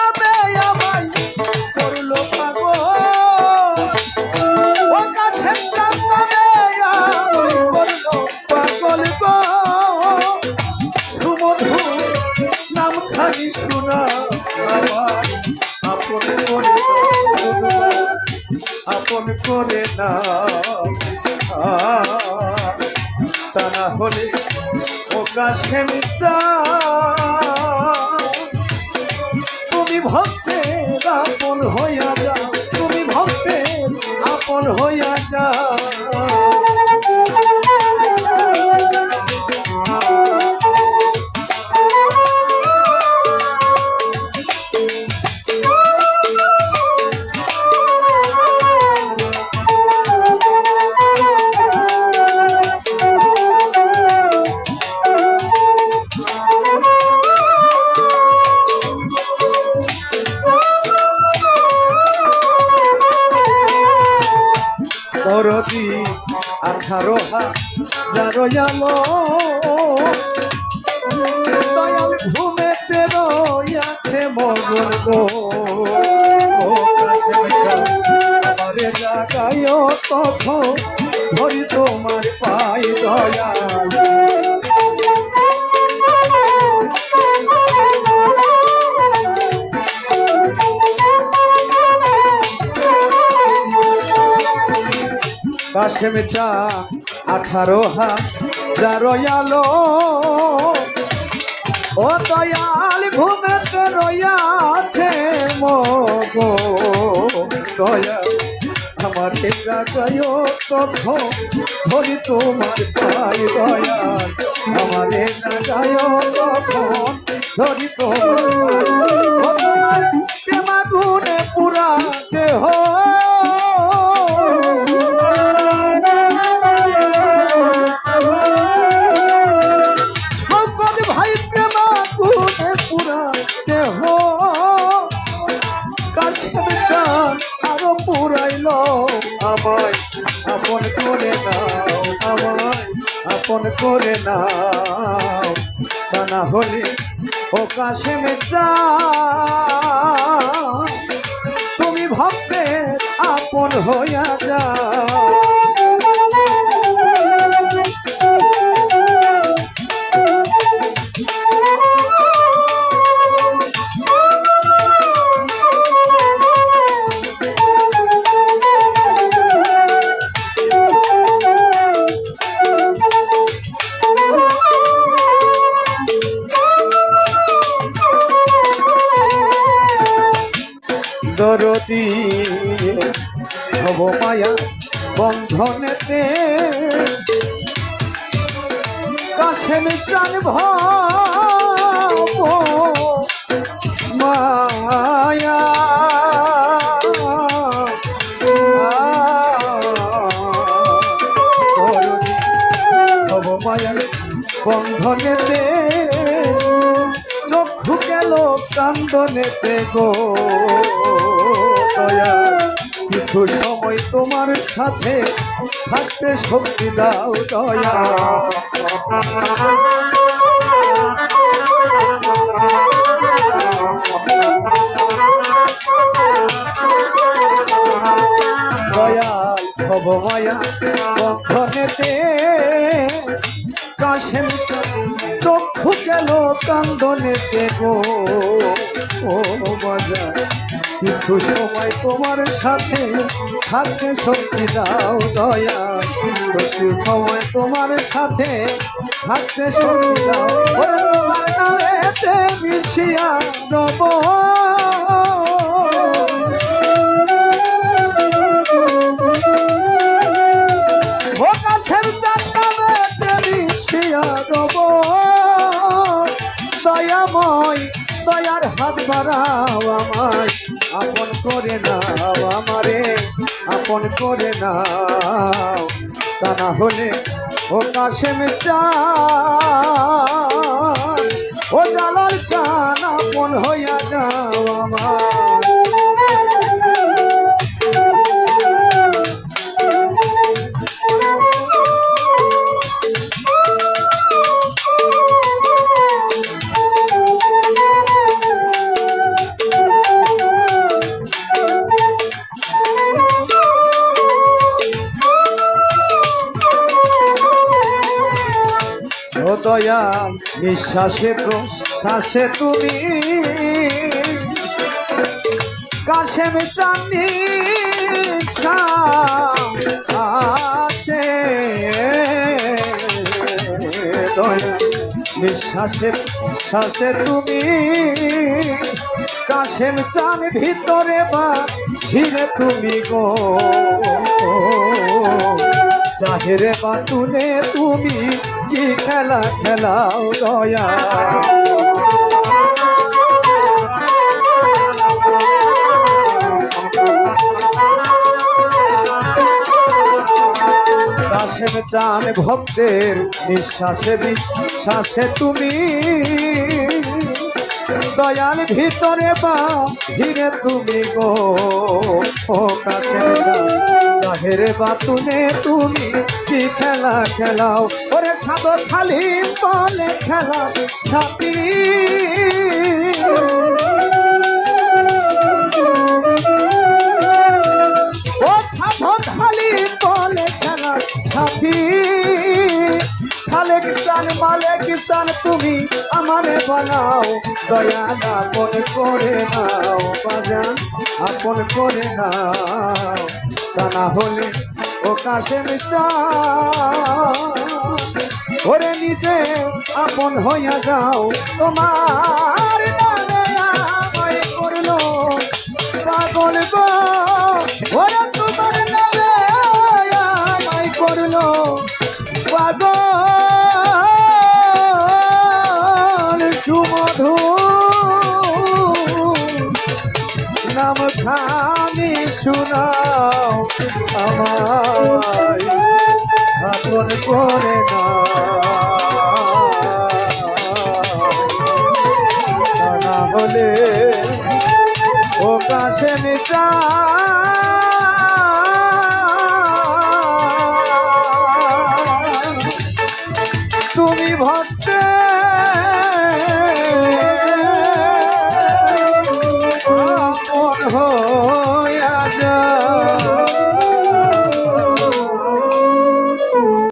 নামে আমায় করলো পাগল ও কাশেম চাঁদ নামে আমায় করলো পাগল গো সুমধু নাম খানি শোনা আমার আপন করে না তা না হলে ও কাশেম তুমি ভক্তের আপন হইয়া যাও তুমি ভক্তের আপন হইয়া যাও দরদি 18,000 আলো দয়াল ঘুমেতে রইয়াছে মগন গো আমারে জাগায় তখন ধরি তোমার পাই দয়াল কাশেম চাঁদ 18,000 আলো ও দয়াল ঘুমেতে রইয়াছে মগো দয়াল আমার জাগায় তখন ধরি তোমার পাই দয়াল আমারে জাগায় তখন ধরি তোমার প্রেমা গুণে পুরা দেহ আরো পুরাইল আমায় আপন করে নাও আমায় আপন করে নাও তা না হলে ও কাশেম চাঁদ তুমি ভক্তের আপন হইয়া যাও দরদি হব মায়া বন্ধনেতে কাশেম চাঁদ মায়া দরদি হব মায়া বন্ধনেতে চক্ষু গেল কান্দনেতে গো দয়াল কিছু সময় তোমার সাথে থাকতে শক্তি দাও দয়াল দয়াল হব মায়া বন্ধনেতে কাশেম চক্ষু গেল কান্দনেতে গো ও বাজার কিছু সময় তোমার সাথে থাকতে শক্তি দাও দয়াল কিছু সময় তোমার সাথে থাকতে শক্তি দাও তোমার নামেতে মিশিয়া রব ও কাশেম চাঁদ নামেতে মিশিয়া রব দয়াময় দয়ার হাত বাড়াও আমায় আপন করে নাও আমারে আপন করে নাও তা না হলে ও কাশেম চাঁদ ও জালাল চাঁদ আপন হইয়া যাও আমার দয়াল নিঃশ্বাসে প্রশ্বাসে তুমি কাশেম চাঁদনি আসে দয়াল নিঃশ্বাসে শ্বাসে তুমি কাশেম চান ভিতরে বা ধীরে তুমি গো চাহেরে বাতুনে তুমি কি খেলা খেলাও দয়া কাশেম চান ভক্তের নিঃশ্বাসে বিশ্বাসে তুমি দয়াল ভিতরে বা ধীরে তুমি গো ও কাশেম চান চাহেরে বাতুনে তুমি কি খেলা খেলাও ওরে সাদর খালি বলে খেলা সাথী ও সাধন খালি বলে খেলা সাথী খালেক চান মালেক চান তুমি আমারে বানাও দয়া আপন করে নাও বাজান আপন করে নাও তা না হলে ও কাশেম চান ওরে নিজে আপন হইয়া যাও তোমার নামে আমায় করলো পাগল গো ওরে তোমার নামে আমায় করলো পাগল সুমধু নাম খানি শুনাও আমায় আপন করে না হলে ও কাশেম চান তুমি ভক্তের